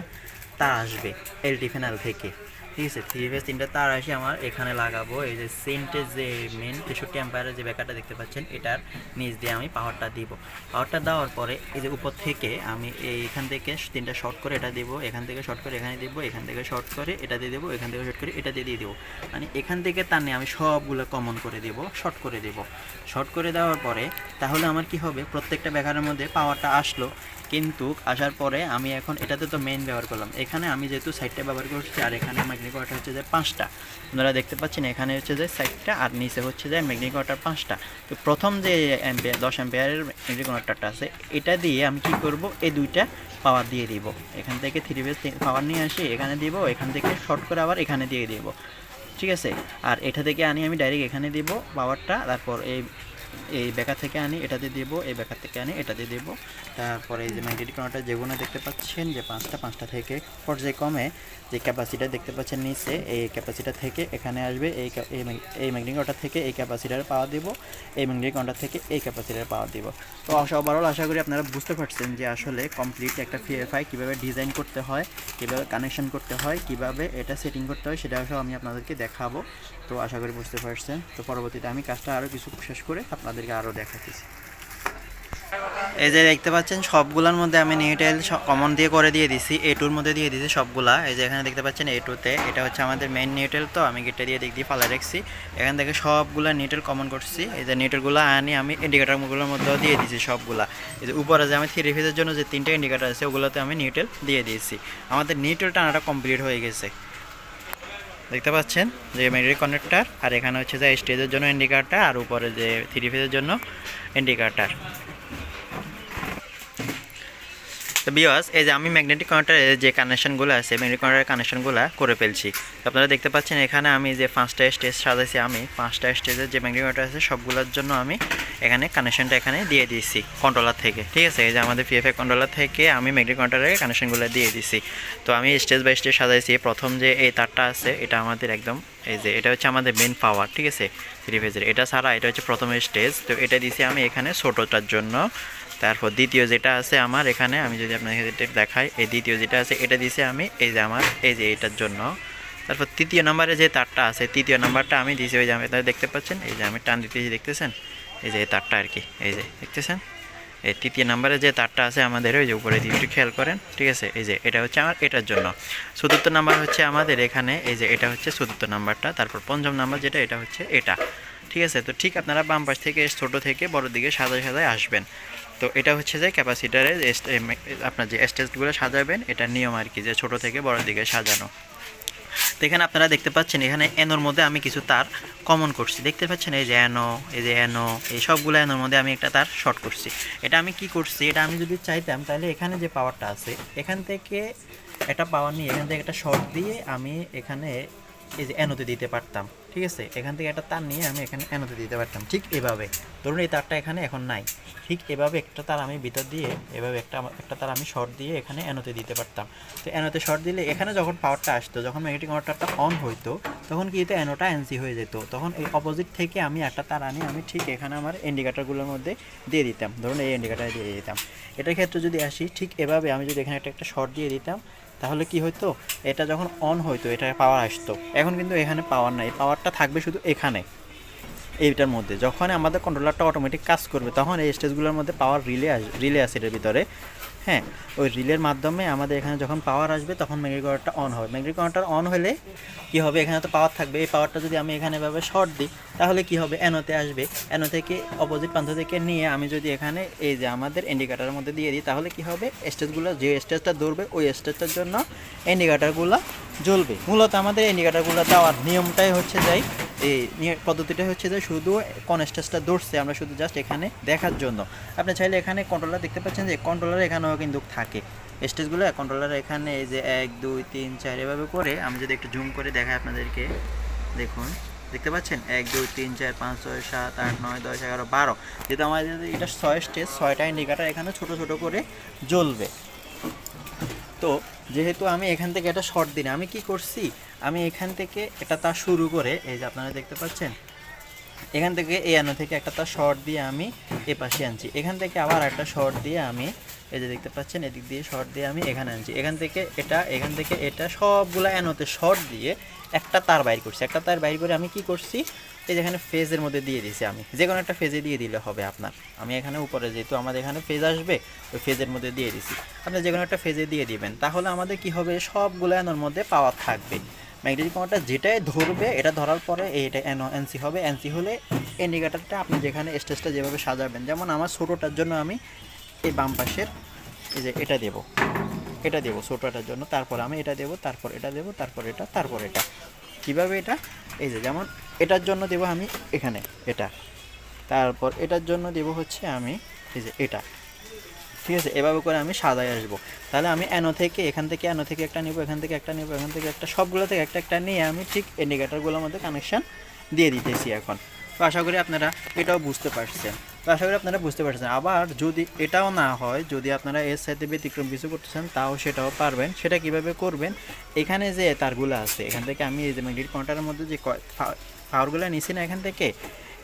তার আসবে এলটি ফ্যানেল থেকে, ঠিক আছে। 3 ফেজ 3টা তার আসে আমার এখানে লাগাবো। এই যে সেন্টের যে মেন 63 অ্যাম্পিয়ারের যে ব্যাকারটা দেখতে পাচ্ছেন, এটার নিচ দিয়ে আমি পাওয়ারটা দিব। পাওয়ারটা দেওয়ার পরে এই যে উপর থেকে আমি এখান থেকে 3টা শর্ট করে এটা দেবো, এখান থেকে শর্ট করে এখানে দিব, এখান থেকে শর্ট করে এটা দিয়ে দেবো, এখান থেকে শর্ট করে এটা দিয়ে দেবো। মানে এখান থেকে টানে আমি সবগুলো কমন করে দেবো, শর্ট করে দেবো। শর্ট করে দেওয়ার পরে তাহলে আমার কি হবে, প্রত্যেকটা ব্যাকারের মধ্যে পাওয়ারটা আসলো, কিন্তু আসার পরে আমি এখন এটাতে তো মেইন ব্যবহার করলাম, এখানে আমি যেহেতু সাইডটা ব্যবহার করছি আর এখানে ম্যাগনেটিক কাউন্টার হচ্ছে যে 5টা, আপনারা দেখতে পাচ্ছেন এখানে হচ্ছে যে সাইডটা আর নিচে হচ্ছে যে ম্যাগনেটিক কাউন্টার 5টা। তো প্রথম যে 10 অ্যাম্পিয়ারের ম্যাগনেটিক কাউন্টারটা আছে এটা দিয়ে আমি কি করব, এই 2টা পাওয়ার দিয়ে দিব। এখান থেকে 3 ফেজ পাওয়ার নিয়ে আসি এখানে দিব, এখান থেকে শর্ট করে আবার এখানে দিয়ে দিব, ঠিক আছে। আর এটা থেকে আনি আমি ডাইরেক্ট এখানে দিব পাওয়ারটা, তারপর এই এই ব্যাকা থেকে আনি এটাতে দেব, এই ব্যাকা থেকে আনি এটাতে দেব। তারপরে এই যে ম্যাগনেটিক কন্ডাক্টর যেগুলো দেখতে পাচ্ছেন যে পাঁচটা থেকে পর্যায়ক্রমে যে ক্যাপাসিটার দেখতে পাচ্ছেন নিচে, এই ক্যাপাসিটার থেকে এখানে আসবে, এই ম্যাগনেটিক কন্ডাক্টর থেকে এই ক্যাপাসিটার পাওয়ার দিব, এই ম্যাগনেটিক কন্ডাক্টর থেকে এই ক্যাপাসিটার পাওয়ার দিব। তো ওভারঅল আশা করি আপনারা বুঝতে পারছেন যে আসলে কমপ্লিট একটা পিএফআই কীভাবে ডিজাইন করতে হয়, কীভাবে কানেকশন করতে হয়, কীভাবে এটা সেটিং করতে হয়, সেটা সব আমি আপনাদেরকে দেখাবো। তো আশা করি বুঝতে পারছেন। তো পরবর্তীতে আমি কাজটা আরও কিছু শেষ করে আপনাদেরকে আরও দেখাতেছি। এই যে দেখতে পাচ্ছেন সবগুলোর মধ্যে আমি নিউটেল কমন দিয়ে করে দিয়ে দিছি, A2 মধ্যে দিয়ে দিছি সবগুলা। এই যে এখানে দেখতে পাচ্ছেন A2তে এটা হচ্ছে আমাদের মেইন নিউটেল, তো আমি গেটটা দিয়ে দিক দিয়ে ফালা রাখছি। এখান থেকে সবগুলা নিউটেল কমন করছি। এই যে নিউটেলগুলো আনি আমি ইন্ডিকেটারগুলোর মধ্যেও দিয়ে দিয়েছি সবগুলা। এই যে উপরে যে আমি 3 ফেজের জন্য যে 3টা ইন্ডিকেটার আছে ওগুলোতে আমি নিউটেল দিয়ে দিয়েছি। আমাদের নিউটেল টানাটা কমপ্লিট হয়ে গেছে। দেখতে পাচ্ছেন যে ম্যাগনেটিক কানেক্টর, আর এখানে হচ্ছে যে স্টেজের জন্য ইন্ডিকেটর, আর উপরে যে 3 ফেজের জন্য ইন্ডিকেটর। তো ভিউয়ার্স, এই যে আমি ম্যাগনেটিক কানেক্টরের যে কানেকশনগুলো আছে, ম্যাগনেটিক কানেক্টরের কানেকশনগুলো করে ফেলছি। আপনারা দেখতে পাচ্ছেন এখানে আমি যে 5টা স্টেজ সাজাইছি, আমি 5টা স্টেজের যে ম্যাগনেটিক কানেক্টর আছে সবগুলোর জন্য আমি এখানে কানেকশনটা এখানে দিয়ে দিয়েছি কন্ট্রোলার থেকে। ঠিক আছে, এই যে আমাদের পিএফআই কন্ট্রোলার থেকে আমি ম্যাগনেটিক কানেক্টরের কানেকশনগুলো দিয়ে দিয়েছি। তো আমি স্টেজ বাই স্টেজ সাজাইছি। প্রথম যে এই তারটা আছে এটা আমাদের একদম, এই যে এটা হচ্ছে আমাদের মেন পাওয়ার, ঠিক আছে 3 ফেজের। এটা ছাড়া এটা হচ্ছে প্রথম স্টেজ, তো এটা দিয়েছি আমি এখানে ছোটোটার জন্য। তারপর দ্বিতীয় যেটা আছে আমার এখানে, আমি যদি আপনাকে দেখাই, এই দ্বিতীয় যেটা আছে এটা দিয়েছি আমি এই যে আমার এই যে এটার জন্য। তারপর তৃতীয় নম্বরে যে তারটা আছে, তৃতীয় নাম্বারটা আমি দিয়েছি ওই যে আমি দেখতে পাচ্ছেন, এই যে আমি টান দিতেছি দেখতেছেন, এই যে এই তারটা আর কি, এই যে দেখতেছেন এই তৃতীয় নাম্বারে যে তারটা আছে আমাদের ওই যে উপরে দিয়ে একটু খেয়াল করেন। ঠিক আছে, এই যে এটা হচ্ছে আমার এটার জন্য। চতুর্থ নাম্বার হচ্ছে আমাদের এখানে, এই যে এটা হচ্ছে চতুর্থ নাম্বারটা। তারপর পঞ্চম নাম্বার যেটা এটা হচ্ছে এটা। ঠিক আছে, তো ঠিক আপনারা বাম পাশ থেকে ছোট থেকে বড় দিকে সাজায় সাজায় আসবেন। তো এটা হচ্ছে যে ক্যাপাসিটারের আপনার যে স্টেজগুলো সাজাবেন এটা নিয়ম আর কি, যে ছোট থেকে বড় দিকে সাজানো। তো এখানে আপনারা দেখতে পাচ্ছেন এখানে এনোর মধ্যে আমি কিছু তার কমন করছি, দেখতে পাচ্ছেন এই যে এনো, এই যে এনো, এই সবগুলো এনোর মধ্যে আমি একটা তার শর্ট করছি। এটা আমি কি করছি, এটা আমি যদি চাইতাম তাহলে এখানে যে পাওয়ারটা আছে এখান থেকে একটা পাওয়ার নিয়ে এখান থেকে একটা শর্ট দিয়ে আমি এখানে এই যে এনোতে দিতে পারতাম। ঠিক আছে, এখান থেকে একটা তার নিয়ে আমি এখানে এনোতে দিতে পারতাম। ঠিক এভাবে ধরুন এই তারটা এখানে এখন নাই, ঠিক এভাবে একটা তার আমি ভিতর দিয়ে এভাবে একটা তার আমি শর্ট দিয়ে এখানে এনোতে দিতে পারতাম। তো এনোতে শর্ট দিলে এখানে যখন পাওয়ারটা আসতো, যখন ম্যাগনেটিক কন্ডাক্টরটা অন হইতো তখন কি হতো, এনোটা এনসি হয়ে যেত। তখন এই অপোজিট থেকে আমি একটা তার আনি আমি ঠিক এখানে আমার ইন্ডিকেটারগুলোর মধ্যে দিয়ে দিতাম। ধরুন এই ইন্ডিকেটার দিয়ে দিতাম। এটার ক্ষেত্রে যদি আসি, ঠিক এভাবে আমি যদি এখানে একটা শর্ট দিয়ে দিতাম তাহলে কি হতো, এটা যখন অন হইতো এটা পাওয়ার আসতো। এখন কিন্তু এখানে পাওয়ার নাই, পাওয়ারটা থাকবে শুধু এখানে এইটার মধ্যে। যখন আমাদের কন্ট্রোলারটা অটোমেটিক কাজ করবে তখন এই স্টেজগুলোর মধ্যে পাওয়ার রিলে আছে এটার ভিতরে। হ্যাঁ, ওই রিলের মাধ্যমে আমাদের এখানে যখন পাওয়ার আসবে তখন ম্যাগনেটিক কন্ডাক্টরটা অন হবে। ম্যাগনেটিক কন্ডাক্টর অন হলে কি হবে, এখানে তো পাওয়ার থাকবে। এই পাওয়ারটা যদি আমি এখানে এভাবে শর্ট দিই তাহলে কি হবে, এনোতে আসবে। এনো থেকে অপোজিট প্রান্ত থেকে নিয়ে আমি যদি এখানে এই যে আমাদের ইন্ডিকেটারের মধ্যে দিয়ে দিই তাহলে কি হবে, স্টেজগুলো যে স্টেজটা ধরবে ওই স্টেজটার জন্য ইন্ডিকেটারগুলো জ্বলবে। মূলত আমাদের ইন্ডিকেটারগুলো দেওয়ার নিয়মটাই হচ্ছে যাই, এই পদ্ধতিটা হচ্ছে যে শুধু কোন স্টেজটা ধরছে আমরা শুধু জাস্ট এখানে দেখার জন্য। আপনি চাইলে এখানে কন্ট্রোলার দেখতে পাচ্ছেন যে কন্ট্রোলার এখানেও কিন্তু থাকে স্টেজগুলো। কন্ট্রোলার এখানে এই যে 1 2 3 4 এভাবে করে আমি যদি একটু জুম করে দেখাই আপনাদেরকে, দেখুন দেখতে পাচ্ছেন 1 2 3 4 5 6 7 8 9 10 11 12। যেহেতু আমাদের এটা 6 স্টেজ, 6টা ইন্ডিকেটার এখানে ছোট ছোট করে জ্বলবে। তো যেহেতু আমি এখান থেকে একটা শর্ট দিই না, আমি কি করছি, আমি এখান থেকে এটা তার শুরু করে এই যে আপনারা দেখতে পাচ্ছেন এখান থেকে এই আনো থেকে একটা তার শর্ট দিয়ে আমি এ পাশে আনছি, এখান থেকে আবার একটা শর্ট দিয়ে আমি এই যে দেখতে পাচ্ছেন এদিক দিয়ে শর্ট দিয়ে আমি এখানে আনছি, এখান থেকে এটা সবগুলো অ্যানোতে শর্ট দিয়ে একটা তার বাইর করছি। একটা তার বাইর করে আমি কি করছি, এই যেখানে ফেজের মধ্যে দিয়ে দিয়েছি, আমি যে কোনো একটা ফেজে দিয়ে দিলে হবে আপনার। আমি এখানে উপরে যেহেতু আমাদের এখানে ফেজ আসবে ওই ফেজের মধ্যে দিয়ে দিছি, আপনি যে কোনো একটা ফেজে দিয়ে দিবেন। তাহলে আমাদের কি হবে, সবগুলো অ্যানোর মধ্যে পাওয়ার থাকবে। ম্যাগনেটিক কন্ডাক্টর যেটাই ধরবে এটা ধরার পরে এইটা এনসি হবে। এনসি হলে ইন্ডিকেটারটা আপনি যেখানে স্টেজটা যেভাবে সাজাবেন, যেমন আমার ছোটোটার জন্য আমি এই বাম পাশের এই যে এটা দেবো ছোটোটার জন্য, তারপর আমি এটা দেবো, তারপর এটা দেবো, তারপর এটা, তারপর এটা। কীভাবে এটা, এই যে যেমন এটার জন্য দেবো আমি এখানে এটা, তারপর এটার জন্য দেবো হচ্ছে আমি এই যে এটা। ঠিক আছে, এভাবে করে আমি সাজায় আসবো। তাহলে আমি এখান থেকে একটা নেবো, এখান থেকে একটা নেবো, এখান থেকে একটা, সবগুলো থেকে একটা একটা নিয়ে আমি ঠিক ইন্ডিকেটারগুলোর মধ্যে কানেকশান দিয়ে দিতেছি এখন। তো আশা করি আপনারা এটাও বুঝতে পারছেন। তো আশা করি আপনারা বুঝতে পারছেন। আবার যদি এটাও না হয়, যদি আপনারা এর সাথে ব্যতিক্রম কিছু করতেছেন, তাও সেটাও পারবেন। সেটা কিভাবে করবেন, এখানে যে তারগুলো আছে এখান থেকে আমি এই যে ম্যাগনেটিক কাউন্টারের মধ্যে যে পাওয়ারগুলো নিছি না, এখান থেকে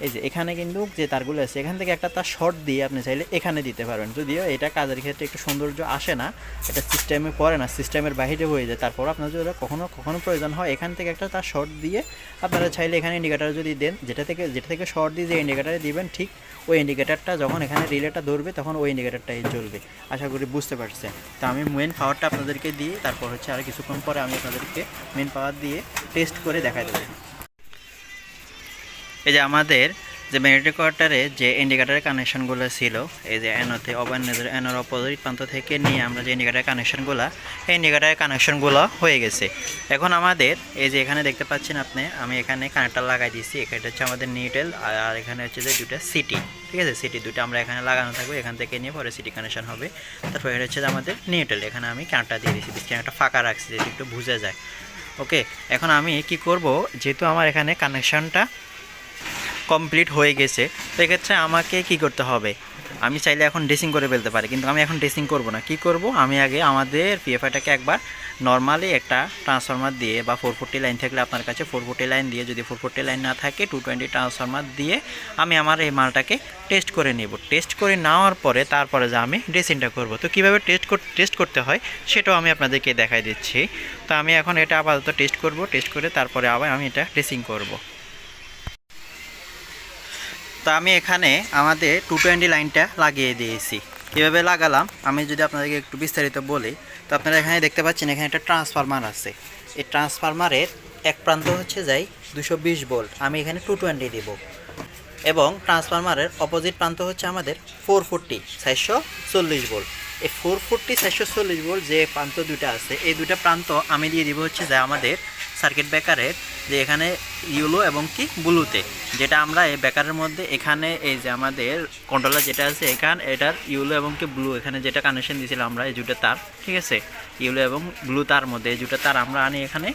এই যে এখানে কিন্তু যে তারগুলো আছে এখান থেকে একটা তার শর্ট দিয়ে আপনি চাইলে এখানে দিতে পারবেন। যদিও এটা কাজের ক্ষেত্রে একটু সৌন্দর্য আসে না, এটা সিস্টেমে পড়ে না, সিস্টেমের বাইরে হয়ে যায়। তারপর আপনার যদি কখনো কখনো প্রয়োজন হয়, এখান থেকে একটা তার শর্ট দিয়ে আপনারা চাইলে এখানে ইন্ডিকেটার যদি দেন, যেটা থেকে শর্ট দিয়ে যে ইন্ডিকেটারে দিবেন, ঠিক ওই ইন্ডিকেটারটা যখন এখানে রিলেটা ধরবে তখন ওই ইন্ডিকেটারটাই জ্বলবে। আশা করি বুঝতে পারছেন। তো আমি মেন পাওয়ারটা আপনাদেরকে দিয়ে তারপর হচ্ছে আর কিছুক্ষণ পরে আমি আপনাদেরকে মেন পাওয়ার দিয়ে টেস্ট করে দেখাই দেবো। এই যে আমাদের যে ম্যাগনেটিক কাউন্টারে যে ইন্ডিকেটারের কানেকশনগুলো ছিল, এই যে এনোতে এনোর অপোজিট প্রান্ত থেকে নিয়ে আমরা যে ইন্ডিকেটারের কানেকশনগুলো, এই ইন্ডিকেটারের কানেকশনগুলো হয়ে গেছে। এখন আমাদের এই যে এখানে দেখতে পাচ্ছেন আপনি, আমি এখানে কানেক্টার লাগাই দিয়েছি। এটা হচ্ছে আমাদের নিউট্রাল, আর এখানে হচ্ছে যে দুটো সিটি, ঠিক আছে, সিটি দুটো আমরা এখানে লাগানো থাকবে। এখান থেকে নিয়ে পরে সিটি কানেকশন হবে। তারপর এটা হচ্ছে আমাদের নিউট্রাল, এখানে আমি কানেক্টার দিয়ে দিয়েছি, বেশি একটা ফাঁকা রাখছি যদি একটু বুঝে যায়। ওকে, এখন আমি কি করব, যেহেতু আমার এখানে কানেকশনটা কমপ্লিট হয়ে গেছে, তো এক্ষেত্রে আমাকে কি করতে হবে, আমি চাইলে এখন ড্রেসিং করে ফেলতে পারি, কিন্তু আমি এখন ড্রেসিং করব না। কি করব, আমি আগে আমাদের পিএফআইটাকে একবার নর্মালি একটা ট্রান্সফরমার দিয়ে বা 440 লাইন থাকলে আপনার কাছে 440 লাইন দিয়ে, যদি 440 লাইন না থাকে 220 ট্রান্সফরমার দিয়ে আমি আমার এই মালটাকে টেস্ট করে নেব। টেস্ট করে নেওয়ার পরে তারপরে যে আমি ড্রেসিংটা করব। তো কীভাবে টেস্ট করতে হয় সেটাও আমি আপনাদেরকে দেখাই দিচ্ছি। তো আমি এখন এটা আপাতত টেস্ট করব, টেস্ট করে তারপরে আবার আমি এটা ড্রেসিং করব। তো আমি এখানে আমাদের 220 লাইনটা লাগিয়ে দিয়েছি। কীভাবে লাগালাম আমি যদি আপনাদেরকে একটু বিস্তারিত বলি, তো আপনারা এখানে দেখতে পাচ্ছেন এখানে একটা ট্রান্সফরমার আছে। এই ট্রান্সফরমারের এক প্রান্ত হচ্ছে যাই 220 ভোল্ট, আমি এখানে 220 দেব, এবং ট্রান্সফরমারের অপোজিট প্রান্ত হচ্ছে আমাদের 440 440 ভোল্ট। এই 440 440 ভোল্ট যে প্রান্ত দুটো আছে, এই দুটো প্রান্ত আমি দিয়ে দিব হচ্ছে যে আমাদের সার্কিট ব্রেকারের যে এখানে ইয়েলো এবং কি ব্লুতে, যেটা আমরা এই ব্রেকারের মধ্যে এখানে এই যে আমাদের কন্ট্রোলার যেটা আছে এখানে এটার ইয়েলো এবং কি ব্লু, এখানে যেটা কানেকশন দিয়েছিলাম আমরা এই দুটো তার, ঠিক আছে, ইয়েলো এবং ব্লু তার মধ্যে এই দুটো তার আমরা আনি এখানে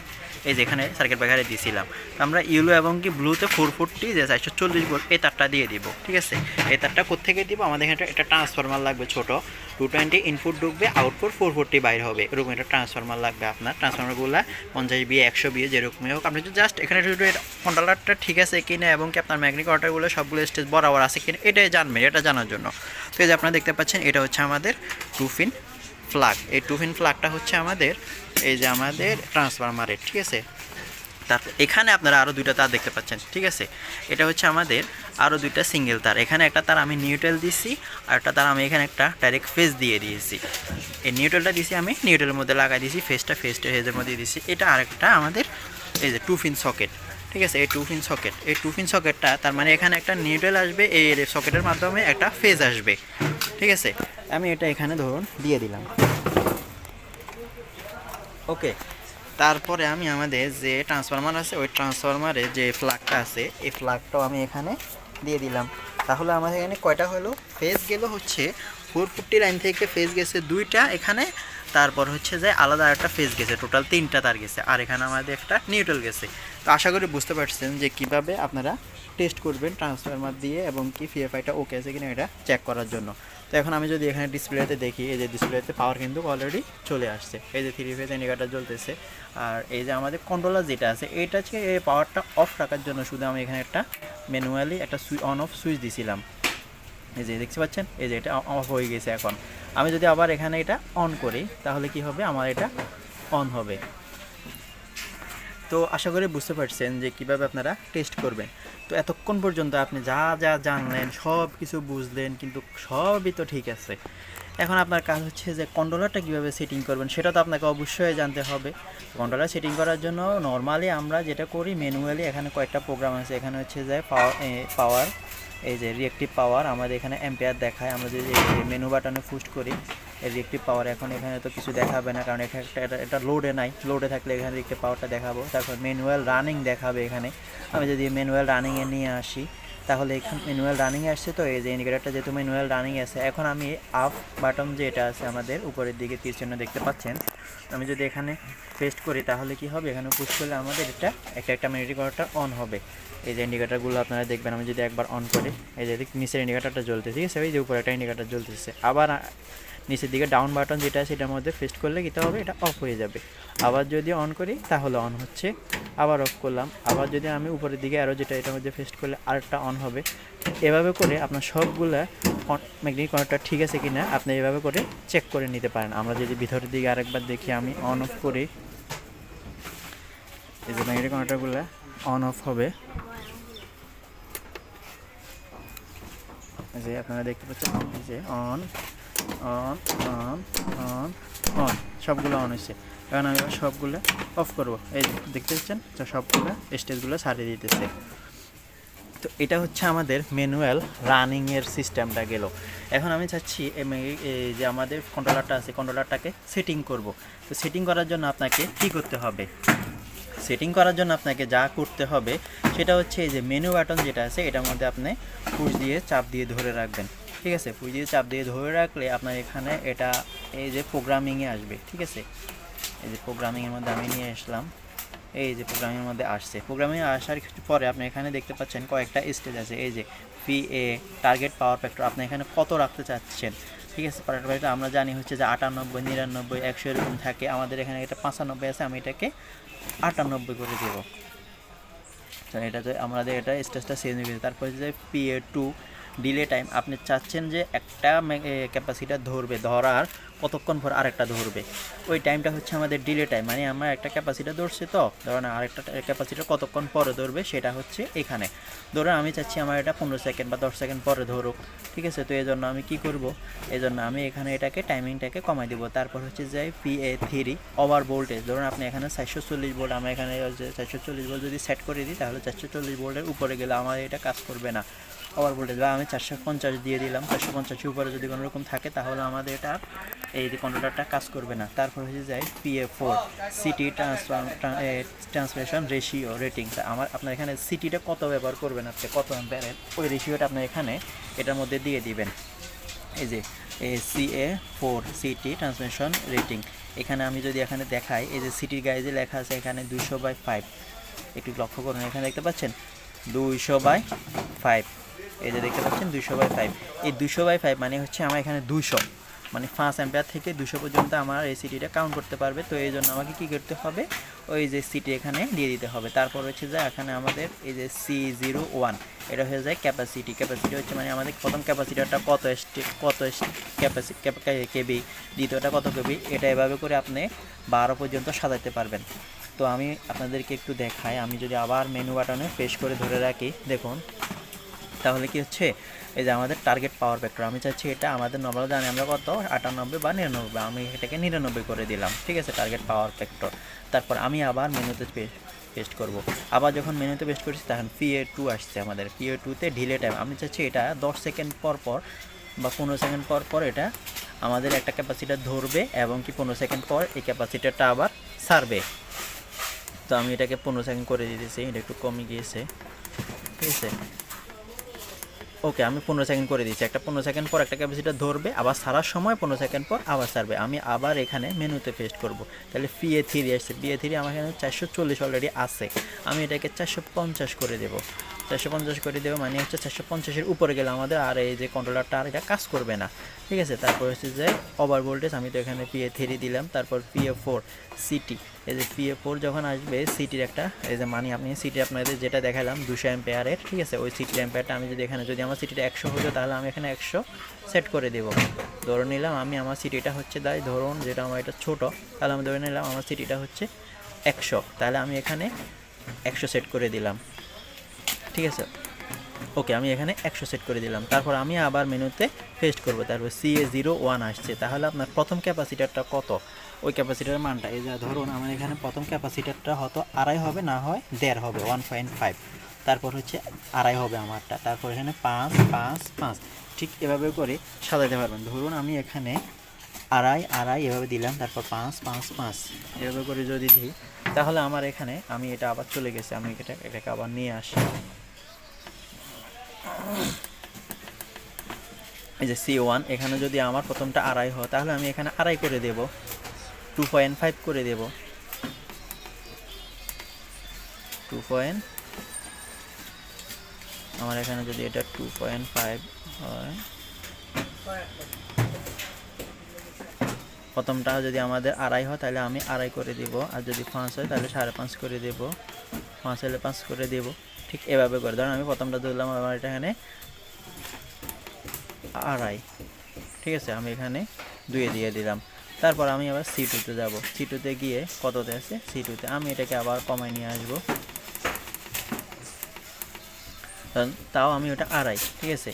এই যে এখানে সার্কিট ব্রেকারে দিয়েছিলাম। আমরা ইয়েলো এবং কি ব্লুতে 440 যে 440 ভোল্ট এই তারটা দিয়ে দিব, ঠিক আছে। এই তারটা কোত্থেকে দিব, আমাদের এখানে একটা ট্রান্সফরমার লাগবে ছোটো, 220 ইনপুট ঢুকবে, আউটপুট 440 বাইর হবে, এরকম একটা ট্রান্সফরমার লাগবে আপনার। ট্রান্সফরমারগুলো 50 বিয়ে 100 বিয়ে যেরকমই হোক, আপনি জাস্ট এখানে শুধু কন্ট্রোলারটা ঠিক আছে কিনা এবং কি আপনার ম্যাগনেটিক কাউন্টারগুলো সবগুলো স্টেজ বরাবর আছে কিনা এটাই জানবেন, এটা জানার জন্য। তো এই যে আপনারা দেখতে পাচ্ছেন এটা হচ্ছে আমাদের 2 পিন প্লাগ। এই 2 পিন প্লাগটা হচ্ছে আমাদের এই যে আমাদের ট্রান্সফরমারের, ঠিক আছে। তারপর এখানে আপনারা আরও দুইটা তার দেখতে পাচ্ছেন, ঠিক আছে। এটা হচ্ছে আমাদের আরও দুইটা সিঙ্গেল তার, এখানে একটা তার আমি নিউট্রাল দিছি, আর একটা তার আমি এখানে একটা ডাইরেক্ট ফেজ দিয়ে দিয়েছি। এই নিউট্রালটা দিছি আমি নিউট্রালের মধ্যে লাগাই দিয়েছি, ফেজটা ফেজের মধ্যে দিয়েছি। এটা আরেকটা আমাদের এই যে 2 পিন সকেট, ঠিক আছে। এই 2 পিন সকেট, এই 2 পিন সকেটটা তার মানে এখানে একটা নিউট্রাল আসবে, এই সকেটের মাধ্যমে একটা ফেজ আসবে, ঠিক আছে। আমি এটা এখানে ধরুন দিয়ে দিলাম, ওকে। তারপরে আমি আমাদের যে ট্রান্সফরমার আছে ওই ট্রান্সফরমারে যে ফ্ল্যাগটা আছে এই ফ্ল্যাগটাও আমি এখানে দিয়ে দিলাম। তাহলে আমাদের এখানে কয়টা হলো, ফেজ গেল হচ্ছে 440 লাইন থেকে ফেজ গেছে দুইটা এখানে, তারপর হচ্ছে যে আলাদা একটা ফেজ গেছে, টোটাল 3টা তার গেছে, আর এখানে আমাদের একটা নিউট্রাল গেছে। তো আশা করি বুঝতে পারছেন যে কিভাবে আপনারা টেস্ট করবেন ট্রান্সফরমার দিয়ে এবং কি পিএফআইটা ওকে আছে কিনা এটা চেক করার জন্য। তো এখন আমি যদি এখানে ডিসপ্লেতে দেখি, এই যে ডিসপ্লেতে পাওয়ার কিন্তু অলরেডি চলে আসছে, এই যে 3 ফেজ ইন্ডিকেটর জ্বলতেছে। আর এই যে আমাদের কন্ট্রোলার যেটা আছে এটা হচ্ছে এই পাওয়ারটা অফ রাখার জন্য শুধু আমি এখানে একটা ম্যানুয়ালি একটা অন অফ সুইচ দিছিলাম, এই যে দেখতে পাচ্ছেন এই যে এটা অফ হয়ে গেছে। এখন আমি যদি আবার এখানে এটা অন করি তাহলে কি হবে, আমার এটা অন হবে। তো আশা করি বুঝতে পারছেন যে কিভাবে আপনারা টেস্ট করবেন। তো এতক্ষণ পর্যন্ত আপনি যা যা জানলেন সব কিছু বুঝলেন, কিন্তু সবই তো ঠিক আছে। এখন আপনার কাজ হচ্ছে যে কন্ট্রোলারটা কীভাবে সেটিং করবেন সেটা তো আপনাকে অবশ্যই জানতে হবে। কন্ট্রোলার সেটিং করার জন্য নর্মালি আমরা যেটা করি ম্যানুয়ালি, এখানে কয়েকটা প্রোগ্রাম আছে, এখানে হচ্ছে যে পাওয়ার এই যে রিয়েক্টিভ পাওয়ার আমাদের এখানে অ্যাম্পিয়ার দেখায়, আমরা যদি মেনু বাটনে পুশ করি এই রিয়েক্টিভ পাওয়ার, এখন এখানে তো কিছু দেখাবে না কারণ এটা লোডে নাই, লোডে থাকলে এখানে রিয়েক্টিভ পাওয়ারটা দেখাবো। তারপর ম্যানুয়াল রানিং দেখাবে এখানে, আমি যদি ম্যানুয়াল রানিংয়ে নিয়ে আসি তাহলে এখানে ম্যানুয়াল রানিংয়ে আসছে। তো এই যে ইন্ডিকেটারটা যেহেতু ম্যানুয়াল রানিং আছে, এখন আমি আপ বাটন যেটা আছে আমাদের উপরের দিকে তীর চিহ্ন দেখতে পাচ্ছেন, আমি যদি এখানে পেস্ট করি তাহলে কি হবে, এখানে পুশ করলে আমাদের এটা একটা ইন্ডিকেটরটা অন হবে। এই যে ইন্ডিকেটরগুলো আপনারা দেখবেন, আমি যদি একবার অন করি, এই যে নিচের ইন্ডিকেটরটা জ্বলতেছে, ঠিক আছে, ওই যে উপরে একটা ইন্ডিকেটর জ্বলতেছে। আবার নিচের দিকে ডাউন বাটন যেটা আছে এটার মধ্যে পেস্ট করলে কী হবে, এটা অফ হয়ে যাবে। আবার যদি অন করি তাহলে অন হচ্ছে, আবার অফ করলাম। আবার যদি আমি উপরের দিকে আরও যেটা এটার মধ্যে পেস্ট করলে আরেকটা অন হবে। এভাবে করে আপনার সবগুলা ম্যাগনেটিক কন্ট্রোলটা ঠিক আছে কিনা আপনি এভাবে করে চেক করে নিতে পারেন। আমরা যদি ভিতরের দিকে আরেকবার দেখি, আমি অন অফ করি, এই যে ম্যাগনেটিক কন্ট্রোলগুলো অন অফ হবে, যে আপনারা দেখতে পাচ্ছেন যে on on on on on সবগুলো অন হয়েছে। কারণ আমি সবগুলো অফ করব, এই দেখতে পাচ্ছেন সবগুলো স্টেজগুলো ছাড়িয়ে দিতেছে। তো এটা হচ্ছে আমাদের ম্যানুয়াল রানিংয়ের সিস্টেমটা গেল। এখন আমি চাচ্ছি এই যে আমাদের কন্ট্রোলারটা আছে, কন্ট্রোলারটাকে সেটিং করব। তো সেটিং করার জন্য আপনাকে কী করতে হবে, সেটিং করার জন্য আপনাকে যা করতে হবে সেটা হচ্ছে এই যে মেনু বাটন যেটা আছে এটার মধ্যে আপনি পুশ দিয়ে চাপ দিয়ে ধরে রাখবেন, ঠিক আছে। পুশ দিয়ে চাপ দিয়ে ধরে রাখলে আপনার এখানে এটা এই যে প্রোগ্রামিংয়ে আসবে, ঠিক আছে। এই যে প্রোগ্রামিংয়ের মধ্যে আমি নিয়ে আসলাম, এই যে প্রোগ্রামিংয়ের মধ্যে আসছে। প্রোগ্রামিংয়ে আসার কিছু পরে আপনি এখানে দেখতে পাচ্ছেন কয়েকটা স্টেজ আছে, এই যে PA টার্গেট পাওয়ার ফ্যাক্টর আপনি এখানে কত রাখতে চাচ্ছেন, ঠিক আছে। পাওয়ার ফ্যাক্টর আমরা জানি হচ্ছে যে 98, 99, 100 এরকম থাকে। আমাদের এখানে এটা 95 আছে, আমি এটাকে 98 করে দেব। তো এটাতে আমাদের এটা স্টেজটা চেঞ্জ হয়ে গেছে। তারপরে যে PA2 ডিলে টাইম, আপনি চাচ্ছেন যে একটা ক্যাপাসিটার ধরবে, ধরার কতক্ষণ পর আরেকটা ধরবে, ওই টাইমটা হচ্ছে আমাদের ডিলে টাইম। মানে আমরা একটা ক্যাপাসিটার ধরছি, তো ধরুন আরেকটা ক্যাপাসিটার কতক্ষণ পরে ধরবে সেটা হচ্ছে এখানে। ধরুন আমি চাচ্ছি আমার এটা 15 সেকেন্ড বা 10 সেকেন্ড পরে ধরুক, ঠিক আছে। তো এই জন্য আমি কি করব, এই জন্য আমি এখানে এটাকে টাইমিংটাকে কমাই দেবো। তারপর হচ্ছে যে PA3 ওভার ভোল্টেজ, ধরুন আপনি এখানে 440 ভোল্ট, আমরা এখানে 440 ভোল্ট যদি সেট করে দিই তাহলে 440 ভোল্টের উপরে গেলে আমার এটা কাজ করবে না। ওভার ভোল্টেজ বা আমি 450 দিয়ে দিলাম, 450 উপরে যদি কোনো রকম থাকে তাহলে আমাদের এটা এই যে কন্ট্রোলারটা কাজ করবে না। তারপর হচ্ছে যায় PA4 সিটি ট্রান্সফারেশন রেশিও রেটিং। আপনার এখানে সিটিটা কত ব্যবহার করবেন, আপনি কত অ্যাম্পিয়ারের, ওই রেশিওটা আপনি এখানে এটার মধ্যে দিয়ে দিবেন। এই যে CA4 সিটি ট্রান্সমিশন রেটিং, এখানে আমি যদি এখানে দেখাই, এই যে সিটির গায়ে যে লেখা আছে এখানে 200/5, একটু লক্ষ্য করুন, এখানে দেখতে পাচ্ছেন 200/5, এই যে দেখতে পাচ্ছেন 200/5। এই 200/5 মানে হচ্ছে আমার এখানে 200, মানে 5 অ্যাম্পিয়ার থেকে 200 পর্যন্ত আমার এই সিটিটা কাউন্ট করতে পারবে। তো এই জন্য আমাকে কী করতে হবে, ওই যে সিটি এখানে দিয়ে দিতে হবে। তারপর হচ্ছে যে এখানে আমাদের এই যে C01, এটা হয়ে যায় ক্যাপাসিটি। ক্যাপাসিটি হচ্ছে মানে আমাদের প্রথম ক্যাপাসিটারটা কত কেবি, দ্বিতীয়টা কত কেবি, এটা এভাবে করে আপনি 12 পর্যন্ত সাজাতে পারবেন। তো আমি আপনাদেরকে একটু দেখাই, আমি যদি আবার মেনু বাটনে প্রেস করে ধরে রাখি, দেখুন তাহলে কি হচ্ছে, এই যে আমাদের টার্গেট পাওয়ার ফ্যাক্টর, আমি চাচ্ছি এটা আমাদের নর্মাল জানি আমরা কত 98 বা 99, আমি এটাকে 99 করে দিলাম, ঠিক আছে, টার্গেট পাওয়ার ফ্যাক্টর। তারপর আমি আবার মেনুতে পেস্ট করব। আবার যখন মেনুতে পেস্ট করছি তখন PA2 আসছে, আমাদের PA2তে ডিলে টাইম, আমি চাচ্ছি এটা 10 সেকেন্ড পর পর বা 15 সেকেন্ড পর পর এটা আমাদের একটা ক্যাপাসিটার ধরবে এবং কি 15 সেকেন্ড পর এই ক্যাপাসিটারটা আবার ছাড়বে। তো আমি এটাকে 15 সেকেন্ড করে দিতেছি, এটা একটু কমে গিয়েছে, ঠিক আছে। ওকে, আমি 15 সেকেন্ড করে দিচ্ছি। একটা 15 সেকেন্ড পর একটা ক্যাপাসিটার ধরবে, আবার সারার সময় 15 সেকেন্ড পর আবার ছাড়বে। আমি আবার এখানে মেনুতে পেস্ট করব। তাহলে PA3 আসছে, PA3 আমার এখানে 440 অলরেডি আছে, আমি এটাকে 450 করে দেবো। 450 করে দেবো মানে হচ্ছে 450-এর উপরে গেলে আমাদের আর এই যে কন্ট্রোলারটা আর এটা কাজ করবে না, ঠিক আছে। তারপর হচ্ছে যে ওভার ভোল্টেজ, আমি তো এখানে PA3 দিলাম। তারপর PA4 সিটি, এই যে PA4 যখন আসবে সিটির একটা এই যে মানে আপনি সিটি আপনাদের যেটা দেখালাম 200 অ্যাম্পিয়ারের, ঠিক আছে, ওই সিটির অ্যাম্পিয়ারটা আমি যদি এখানে যদি আমার সিটিটা 100 হতো তাহলে আমি এখানে 100 সেট করে দেবো। ধরে নিলাম আমি আমার সিটিটা হচ্ছে তাই ধরুন যেটা আমার এটা ছোটো, তাহলে আমি ধরে নিলাম আমার সিটিটা হচ্ছে 100, তাহলে আমি এখানে 100 সেট করে দিলাম, ঠিক আছে। ওকে, আমি এখানে 100 সেট করে দিলাম। তারপর আমি আবার মেনুতে পেস্ট করব। তারপর CA01 আসছে, তাহলে আপনার প্রথম ক্যাপাসিটারটা কত, ওই ক্যাপাসিটারের মানটা এই যে ধরুন আমার এখানে প্রথম ক্যাপাসিটারটা হয়তো 2.5 হবে, না হয় 1.5 হবে, 1.5। তারপর হচ্ছে 2.5 হবে আমারটা। তারপর এখানে 5 5 5, ঠিক এভাবে করে সাজাতে পারবেন। ধরুন আমি এখানে 2.5 এভাবে দিলাম, তারপর 5 5 5 এভাবে করে যদি দিই তাহলে আমার এখানে আমি এটা আবার চলে গেছে, আমি এটাকে আবার নিয়ে আসি। এই যে C1, এখানে যদি আমার প্রথমটা 2.5 হয় তাহলে আমি এখানে 2.5 করে দেব, 2.5 করে দেব, 2. আমার এখানে যদি এটা 2.5 হয়, প্রথমটা যদি আমাদের 2.5 হয় তাহলে আমি 2.5 করে দেব, আর যদি 5 হয় তাহলে 5.5 করে দেব, 5 হলে 5 করে দেব। ঠিক এভাবে করে ধরুন আমি প্রথমটা দিলাম, আমার এটা এখানে 2.5, ঠিক আছে, আমি এখানে 2 দিয়ে দিলাম। তারপর আমি আবার C2-তে যাব, C2-তে গিয়ে কততে আছে, C2-তে আমি এটাকে আবার কমায় নিয়ে আসবো, তাও আমি ওটা 2.5, ঠিক আছে,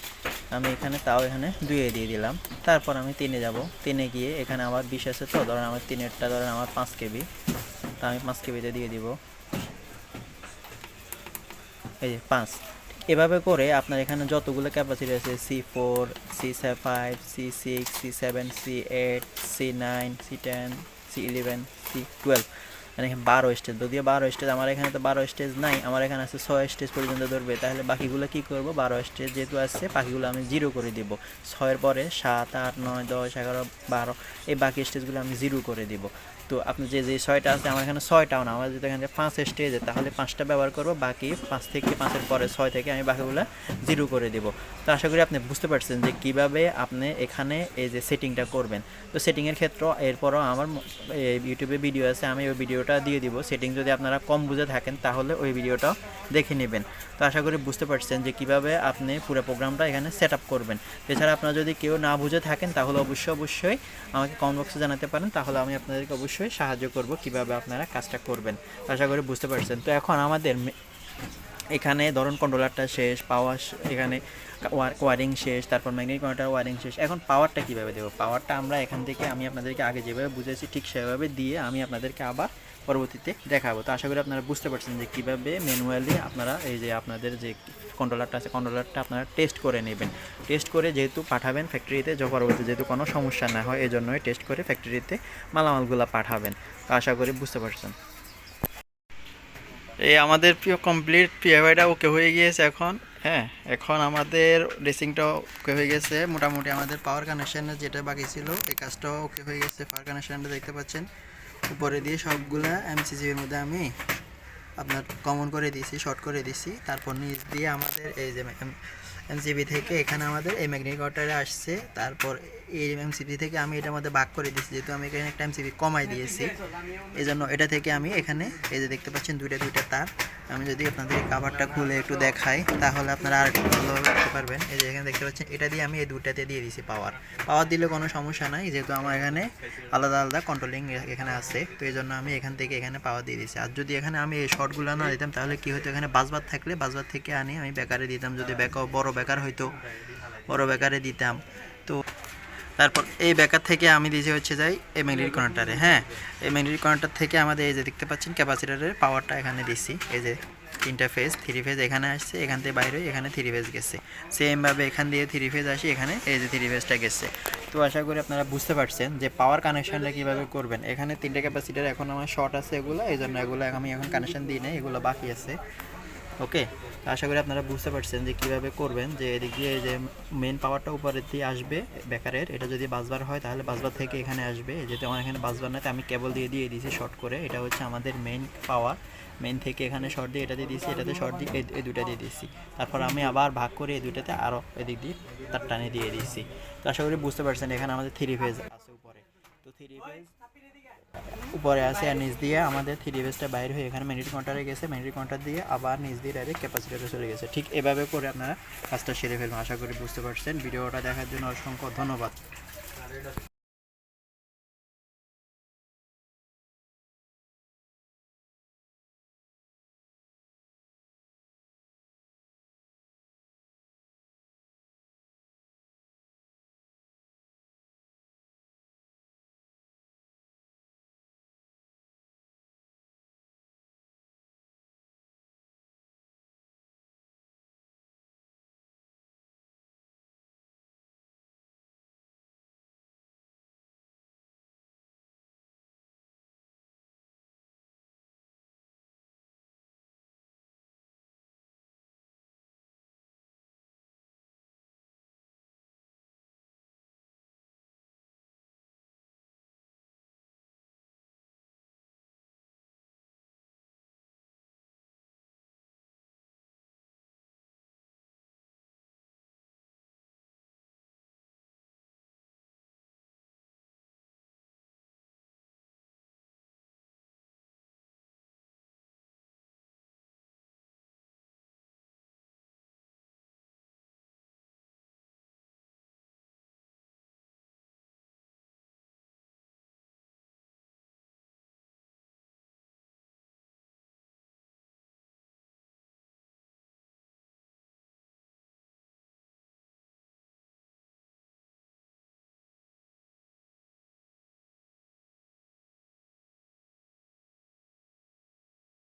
আমি এখানে তাও এখানে 2 দিয়ে দিলাম। তারপর আমি 3-এ যাব, 3-এ গিয়ে এখানে আমার 20 আছে, তো ধরেন আমার 3-এরটা ধরেন আমার 5 কেবি, তা আমি 5 কেবিতে দিয়ে দিব, এই যে 5। এভাবে করে আপনার এখানে যতগুলো ক্যাপাসিটি আছে, C4, C5, C6, C7, C8, C9, C10, C11, C12, মানে 12 স্টেজ, যদিও 12 স্টেজ, আমার এখানে তো 12 স্টেজ নাই, আমার এখানে আছে 6 স্টেজ পর্যন্ত ধরবে। তাহলে বাকিগুলো কি করব, 12 স্টেজ যেহেতু আছে বাকিগুলো আমি 0 করে দিব, 6-এর পরে 7, 8, 9, 10, 11, 12 এই বাকি স্টেজগুলো আমি 0 করে দিব। তো আপনি যে 6টা আছে, আমার এখানে 6টাও না, আমার যদি এখানে 5 স্টেজে, তাহলে 5টা ব্যবহার করব, বাকি 5 থেকে 5-এর পরে 6 থেকে আমি বাকিগুলো 0 করে দেব। তো আশা করি আপনি বুঝতে পারছেন যে কিভাবে আপনি এখানে এই যে সেটিংটা করবেন। তো সেটিংয়ের ক্ষেত্রে এরপরও আমার ইউটিউবে ভিডিও আছে, আমি ওই ভিডিওটা দিয়ে দিব। সেটিং যদি আপনারা কম বুঝে থাকেন তাহলে ওই ভিডিওটাও দেখে নেবেন। তো আশা করি বুঝতে পারছেন যে কিভাবে আপনি পুরো প্রোগ্রামটা এখানে সেট আপ করবেন। এছাড়া আপনারা যদি কেউ না বুঝে থাকেন তাহলে অবশ্যই আমাকে কমেন্ট বক্সে জানাতে পারেন, তাহলে আমি আপনাদেরকে অবশ্যই সাহায্য করব কিভাবে আপনারা কাজটা করবেন। আশা করি বুঝতে পারছেন। তো এখন আমাদের এখানে ধরুন কন্ট্রোলারটা শেষ, পাওয়ার এখানে ওয়ারিং শেষ, তারপর ম্যাগনেটিক কন্ট্রোলার ওয়ারিং শেষ। এখন পাওয়ারটা কীভাবে দেবো, পাওয়ারটা আমরা এখান থেকে আমি আপনাদেরকে আগে যেভাবে বুঝেছি ঠিক সেভাবে দিয়ে আমি আপনাদেরকে আবার পরবর্তীতে দেখাবো। তো আশা করি আপনারা বুঝতে পারছেন যে কীভাবে ম্যানুয়ালি আপনারা এই যে আপনাদের যে কন্ট্রোলারটা আছে কন্ট্রোলারটা আপনারা টেস্ট করে নেবেন। টেস্ট করে যেহেতু পাঠাবেন ফ্যাক্টরিতে, পরবর্তীতে যেহেতু কোনো সমস্যা না হয় এই জন্যই টেস্ট করে ফ্যাক্টরিতে মালামালগুলো পাঠাবেন। তো আশা করি বুঝতে পারছেন। এই আমাদের কমপ্লিট পিএফআইটা ওকে হয়ে গিয়েছে এখন। হ্যাঁ, এখন আমাদের রেসিংটাও ওকে হয়ে গেছে, মোটামুটি আমাদের পাওয়ার কানেকশানের যেটা বাকি ছিল এই কাজটাও ওকে হয়ে গেছে। পাওয়ার কানেকশানটা দেখতে পাচ্ছেন উপরে দিয়ে সবগুলা এমসিজির মধ্যে আমি আপনার কমন করে দিয়েছি, শর্ট করে দিয়েছি। তারপর নিচ দিয়ে আমাদের এই যে এমসিবি থেকে এখানে আমাদের এই ম্যাগনেটিক কন্ট্রোলারে আসছে। তারপর এই এমসিবি থেকে আমি এটার মধ্যে ভাগ করে দিয়েছি, যেহেতু আমি এখানে একটা এমসিবি কমাই দিয়েছি, এই জন্য এটা থেকে আমি এখানে এই যে দেখতে পাচ্ছেন দুইটা তার। আমি যদি আপনাদের কাভারটা খুলে একটু দেখাই তাহলে আপনারা আর একটু ভালোভাবে দেখতে পারবেন। এই যে এখানে দেখতে পাচ্ছেন এটা দিয়ে আমি এই দুটাতে দিয়ে দিয়েছি পাওয়ার দিলে কোনো সমস্যা নাই, যেহেতু আমার এখানে আলাদা কন্ট্রোলিং এখানে আছে। তো এই জন্য আমি এখান থেকে এখানে পাওয়ার দিয়ে দিয়েছি। আর যদি এখানে আমি এই শর্টগুলো না দিতাম তাহলে কি হতো, এখানে বাসবার থাকলে বাসবার থেকে আনি আমি বেকারে দিতাম, যদি বড় বেকার হইতো বড় বেকারে দিতাম। তো তারপর এই বেকার থেকে আমি দিয়েছি হচ্ছে যাই এই ম্যাগনেটিক কানেক্টরে। হ্যাঁ, এই ম্যাগনেটিক কানেক্টর থেকে আমাদের এই যে দেখতে পাচ্ছেন ক্যাপাসিটরের পাওয়ারটা এখানে দিছি, এই যে 3টা ফেজ 3 ফেজ এখানে আসছে, এখান থেকে বাইরে এখানে 3 ফেজ গেছে। সেমভাবে এখান দিয়ে 3 ফেজ আসি, এখানে এই যে 3 ফেজটা গেছে। তো আশা করি আপনারা বুঝতে পারছেন যে পাওয়ার কানেকশনটা কীভাবে করবেন। এখানে 3টা ক্যাপাসিটার এখন আমার শর্ট আছে এগুলো, এই জন্য এগুলো আমি এখন কানেকশন দিই নাই, এগুলো বাকি আছে। ওকে, আশা করি আপনারা বুঝতে পারছেন যে কীভাবে করবেন। যে এদিক দিয়ে যে মেন পাওয়ারটা উপরের দিয়ে আসবে বেকারের, এটা যদি বাসবার হয় তাহলে বাসবার থেকে এখানে আসবে। যেহেতু আমার এখানে বাসবার না, আমি কেবল দিয়ে দিয়েছি শর্ট করে। এটা হচ্ছে আমাদের মেন পাওয়ার, মেন থেকে এখানে শর্ট দিয়ে এটা দিয়ে দিয়েছি, এটাতে শর্ট দিয়ে এই দুটা দিয়ে দিয়েছি। তারপর আমি আবার ভাগ করে এই দুটাতে আরও এদিক দিয়ে তার টানে দিয়ে দিয়েছি। তো আশা করি বুঝতে পারছেন এখানে আমাদের 3 ফেজ আছে উপরে। তো 3 ফেজ উপরে আছে আর নিচ দিয়ে আমাদের 3 ফেজটা বাইরে হয়ে এখানে ম্যাগনেটিক কন্ট্রোলারে গেছে, ম্যাগনেটিক কন্ট্রোলার দিয়ে আবার নিচ দিয়ে ডাইরেক্ট ক্যাপাসিটরে চলে গেছে। ঠিক এভাবে করে আপনারা কাজটা সেরে ফেলবেন। আশা করি বুঝতে পারছেন। ভিডিওটা দেখার জন্য অসংখ্য ধন্যবাদ।